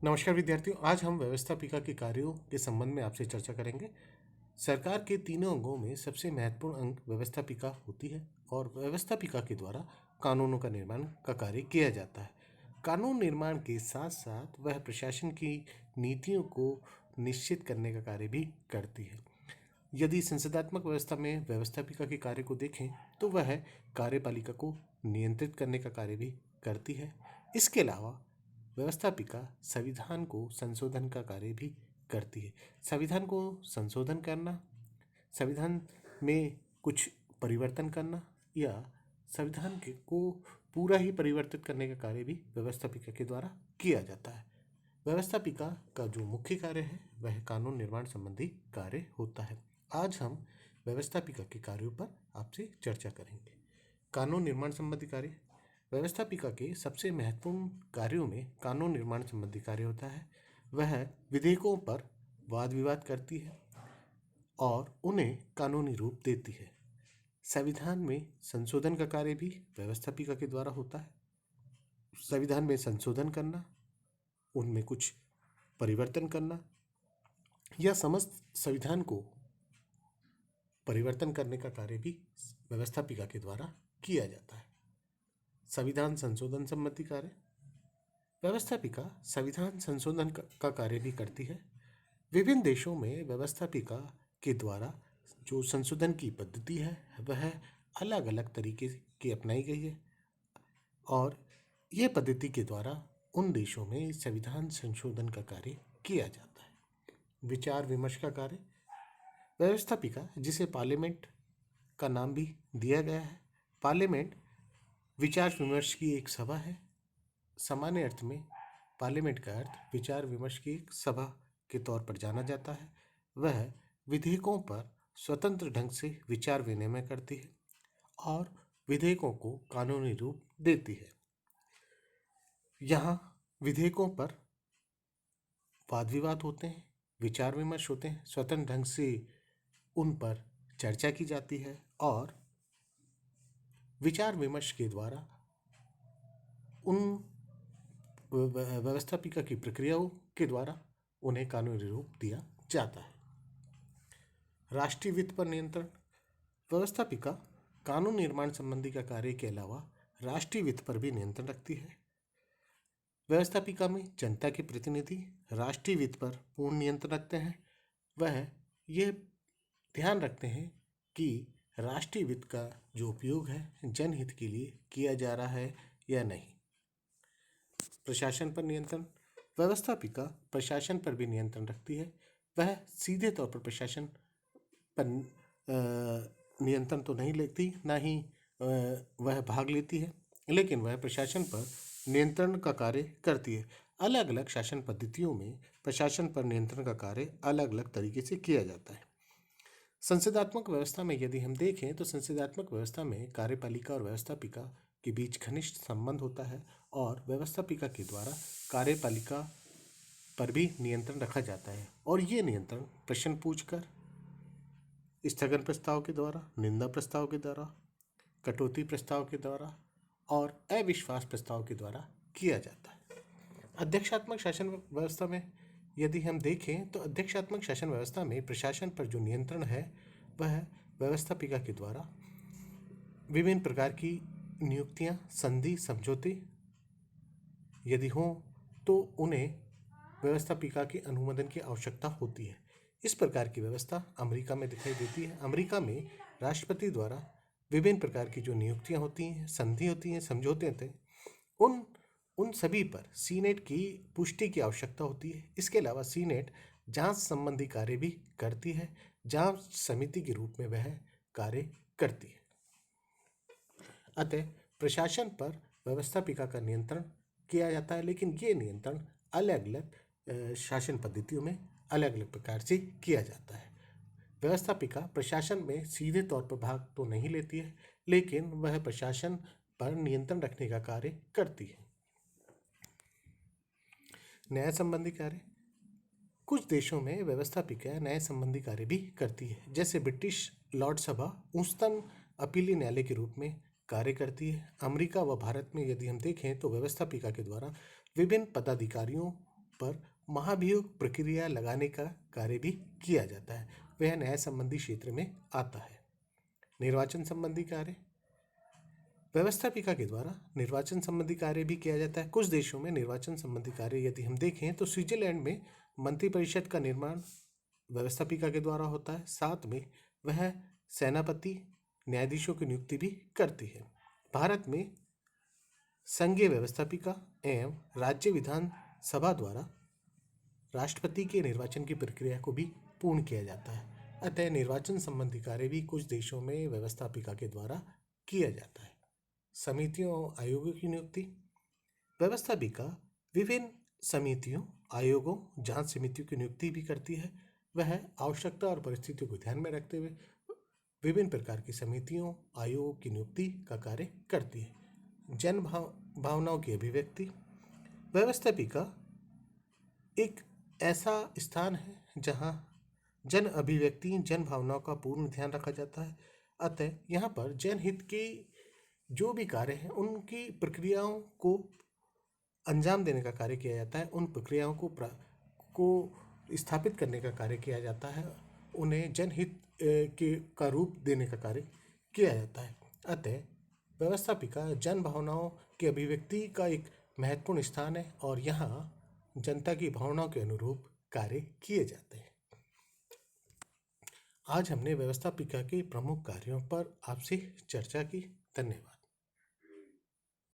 नमस्कार विद्यार्थियों, आज हम व्यवस्थापिका के कार्यों के संबंध में आपसे चर्चा करेंगे। सरकार के तीनों अंगों में सबसे महत्वपूर्ण अंग व्यवस्थापिका होती है और व्यवस्थापिका के द्वारा कानूनों का निर्माण का कार्य किया जाता है। कानून निर्माण के साथ साथ वह प्रशासन की नीतियों को निश्चित करने का कार्य भी करती है। यदि संसदात्मक व्यवस्था में व्यवस्थापिका के कार्य को देखें तो वह कार्यपालिका को नियंत्रित करने का कार्य भी करती है। इसके अलावा व्यवस्थापिका संविधान को संशोधन का कार्य भी करती है। संविधान को संशोधन करना, संविधान में कुछ परिवर्तन करना या संविधान के को पूरा ही परिवर्तित करने का कार्य भी व्यवस्थापिका के द्वारा किया जाता है। व्यवस्थापिका का जो मुख्य कार्य है वह कानून निर्माण संबंधी कार्य होता है। आज हम व्यवस्थापिका के कार्यों पर आपसे चर्चा करेंगे। कानून निर्माण संबंधी कार्य। व्यवस्थापिका के सबसे महत्वपूर्ण कार्यों में कानून निर्माण संबंधी कार्य होता है। वह विधेयकों पर वाद विवाद करती है और उन्हें कानूनी रूप देती है। संविधान में संशोधन का कार्य भी व्यवस्थापिका के द्वारा होता है। संविधान में संशोधन करना, उनमें कुछ परिवर्तन करना या समस्त संविधान को परिवर्तन करने का कार्य भी व्यवस्थापिका के द्वारा किया जाता है। संविधान संशोधन संबंधी कार्य। व्यवस्थापिका संविधान संशोधन का कार्य भी करती है। विभिन्न देशों में व्यवस्थापिका के द्वारा जो संशोधन की पद्धति है वह अलग अलग तरीके की अपनाई गई है और यह पद्धति के द्वारा उन देशों में संविधान संशोधन का कार्य किया जाता है। विचार विमर्श का कार्य। व्यवस्थापिका, जिसे पार्लियामेंट का नाम भी दिया गया है, पार्लियामेंट विचार विमर्श की एक सभा है। सामान्य अर्थ में पार्लियामेंट का अर्थ विचार विमर्श की एक सभा के तौर पर जाना जाता है। वह विधेयकों पर स्वतंत्र ढंग से विचार विनिमय करती है और विधेयकों को कानूनी रूप देती है। यहाँ विधेयकों पर वाद विवाद होते हैं, विचार विमर्श होते हैं, स्वतंत्र ढंग से उन पर चर्चा की जाती है और विचार विमर्श के द्वारा उन व्यवस्थापिका की प्रक्रियाओं के द्वारा उन्हें कानूनी रूप दिया जाता है। राष्ट्रीय वित्त पर नियंत्रण। व्यवस्थापिका कानून निर्माण संबंधी का कार्य के अलावा राष्ट्रीय वित्त पर भी नियंत्रण रखती है। व्यवस्थापिका में जनता के प्रतिनिधि राष्ट्रीय वित्त पर पूर्ण नियंत्रण रखते हैं। वह यह ध्यान रखते हैं कि राष्ट्रीय वित्त का जो उपयोग है जनहित के लिए किया जा रहा है या नहीं। प्रशासन पर नियंत्रण। व्यवस्थापिका प्रशासन पर भी नियंत्रण रखती है। वह सीधे तौर पर प्रशासन पर नियंत्रण तो नहीं लेती, ना ही वह भाग लेती है, लेकिन वह प्रशासन पर नियंत्रण का कार्य करती है। अलग अलग शासन पद्धतियों में प्रशासन पर नियंत्रण का कार्य अलग अलग तरीके से किया जाता है। संसदात्मक व्यवस्था में यदि हम देखें तो संसदात्मक व्यवस्था में कार्यपालिका और व्यवस्थापिका के बीच घनिष्ठ संबंध होता है और व्यवस्थापिका के द्वारा कार्यपालिका पर भी नियंत्रण रखा जाता है और ये नियंत्रण प्रश्न पूछकर, स्थगन प्रस्ताव के द्वारा, निंदा प्रस्ताव के द्वारा, कटौती प्रस्ताव के द्वारा और अविश्वास प्रस्ताव के द्वारा किया जाता है। अध्यक्षात्मक शासन व्यवस्था में यदि हम देखें तो अध्यक्षात्मक शासन व्यवस्था में प्रशासन पर जो नियंत्रण है वह व्यवस्थापिका के द्वारा विभिन्न प्रकार की नियुक्तियां, संधि, समझौते यदि हों तो उन्हें व्यवस्थापिका के अनुमोदन की आवश्यकता होती है। इस प्रकार की व्यवस्था अमेरिका में दिखाई देती है। अमेरिका में राष्ट्रपति द्वारा विभिन्न प्रकार की जो नियुक्तियां होती हैं, संधि होती हैं, समझौते होते हैं, उन सभी पर सीनेट की पुष्टि की आवश्यकता होती है। इसके अलावा सीनेट जांच संबंधी कार्य भी करती है, जांच समिति के रूप में वह कार्य करती है। अतः प्रशासन पर व्यवस्थापिका का नियंत्रण किया जाता है, लेकिन ये नियंत्रण अलग अलग शासन पद्धतियों में अलग अलग प्रकार से किया जाता है। व्यवस्थापिका प्रशासन में सीधे तौर पर भाग तो नहीं लेती है, लेकिन वह प्रशासन पर नियंत्रण रखने का कार्य करती है। न्याय संबंधी कार्य। कुछ देशों में व्यवस्थापिका न्याय संबंधी कार्य भी करती है, जैसे ब्रिटिश लॉर्ड सभा उच्चतम अपीलीय न्यायालय के रूप में कार्य करती है। अमेरिका व भारत में यदि हम देखें तो व्यवस्थापिका के द्वारा विभिन्न पदाधिकारियों पर महाभियोग प्रक्रिया लगाने का कार्य भी किया जाता है, वह न्याय संबंधी क्षेत्र में आता है। निर्वाचन संबंधी कार्य, व्यवस्थापिका के द्वारा निर्वाचन संबंधी कार्य भी किया जाता है। कुछ देशों में निर्वाचन संबंधी कार्य यदि हम देखें तो स्विट्जरलैंड में मंत्रिपरिषद का निर्माण व्यवस्थापिका के द्वारा होता है। साथ में वह सेनापति न्यायाधीशों की नियुक्ति भी करती है। भारत में संघीय व्यवस्थापिका एवं राज्य विधानसभा द्वारा राष्ट्रपति के निर्वाचन की प्रक्रिया को भी पूर्ण किया जाता है। अतः निर्वाचन संबंधी कार्य भी कुछ देशों में व्यवस्थापिका के द्वारा किया जाता है। समितियों और आयोगों की नियुक्ति, व्यवस्थापिका विभिन्न समितियों, आयोगों, जांच समितियों की नियुक्ति भी करती है। वह आवश्यकता और परिस्थितियों को ध्यान में रखते हुए विभिन्न प्रकार की समितियों, आयोगों की नियुक्ति का कार्य करती है। जन भावनाओं की अभिव्यक्ति, व्यवस्थापिका एक ऐसा स्थान है जहां जन अभिव्यक्ति, जन भावनाओं का पूर्ण ध्यान रखा जाता है। अतः यहाँ पर जनहित के जो भी कार्य हैं उनकी प्रक्रियाओं को अंजाम देने का कार्य किया जाता है, उन प्रक्रियाओं को स्थापित करने का कार्य किया जाता है, उन्हें जनहित का रूप देने का कार्य किया जाता है। अतः व्यवस्थापिका जन भावनाओं की अभिव्यक्ति का एक महत्वपूर्ण स्थान है और यहाँ जनता की भावनाओं के अनुरूप कार्य किए जाते हैं। आज हमने व्यवस्थापिका के प्रमुख कार्यों पर आपसे चर्चा की। धन्यवाद।